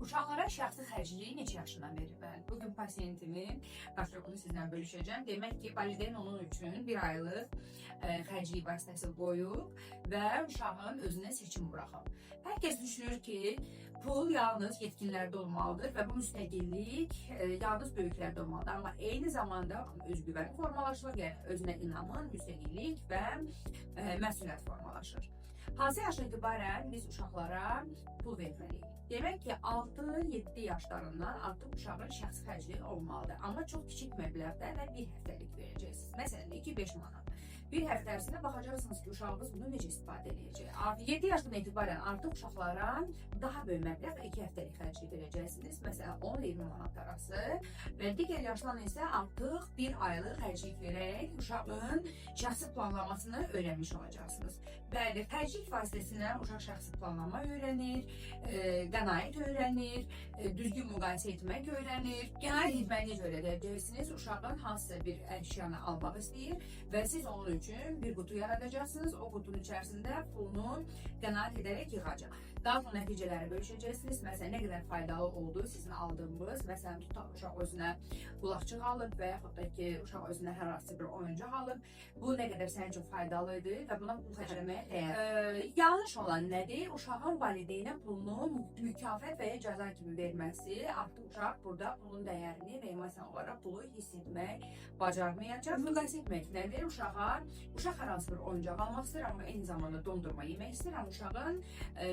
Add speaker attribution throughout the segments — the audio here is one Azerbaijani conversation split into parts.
Speaker 1: Uşaqlara şəxsi xərcliyi neçə yaşından verirlər? Bugün pasiyentimin karşılığını sizlə bölüşəcəm. Demək ki, valideyn onun üçün bir aylıq xərclik vasitəsi qoyub və uşağın özünə seçim buraxıb. Hər kəs düşünür ki, pul yalnız yetkinlərdə olmalıdır və bu müstəqillik yalnız böyüklərdə olmalıdır. Amma eyni zamanda özgüvən formalaşır, yəni özünə inamın, müstəqillik və məsuliyyət formalaşır. Hansı yaşa etibarən biz uşaqlara pul verməliyik? Demək ki, 6-7 yaşlarından artıq uşağın şəxsi xərcliyi olmalıdır. Amma çox kiçik məbləğdə və bir həftəlik verəcəksiniz. Məsələn, 2-5 manat. Bir həftə ərzində baxacaqsınız ki, uşağınız bunu necə istifadə edəcək. 7 yaşdan etibarən artıq uşaqlara daha böyük məbləğ 2 həftəlik xərclik verəcəksiniz. Məsələn, 10-20 manat arası. Və digər yaşdan isə artıq bir aylıq xərclik verərək uşağın şəxsi planlamasını öyrənmiş olacaqsınız. Bəli, xərclik vasitəsilə uşaq şəxsi planlama öyrənir, qənaət öyrənir, düzgün müqayisə etmək öyrənir. Qənaət etməyi necə öyrədəcəksiniz? Uşağın hansısa bir əşyanı almaq istəyir və siz onun üçün bir qutu yaradacaqsınız. O qutunun içərisində pulunu qənaət edərək yığacaq. Daha sonra nəticələri bölüşəcəksiniz. Məsələn, nə qədər faydalı oldu sizin aldığınız. Məsələn, tutaq uşaq özünə qulaqçıq alıb və yaxud da ki, uşaq özünə hər hansı bir oyuncaq alıb. Bu nə qədər sənin üçün faydalı idi və buna pul xərcləməyə dəyər. Yanlış olan nədir? Uşağın valideynə pulunu mükafat və ya cəza kimi verməsi. Artıq uşaq burada pulun dəyərini və emosional olaraq pulu hiss etmək bacarmayacaq. Müqayisə etmək nədir? Uşaq hər hansı bir oyuncaq almaq istəyir, amma eyni zamanda dondurma yemək istəyir, amma uşağın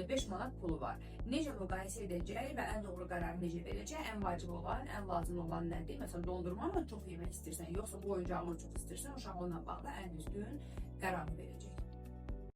Speaker 1: 5 manat pulu var. Necə müqayisə edəcək və ən doğru qərarı necə verəcək? Ən vacib olan, ən lazım olan nədir? Məsələn, dondurma mı çox yemək istəyirsən, yoxsa bu oyuncağı mı çox istəyirsən? Uşaq onunla bağlı ən düzgün qərarı verəcək.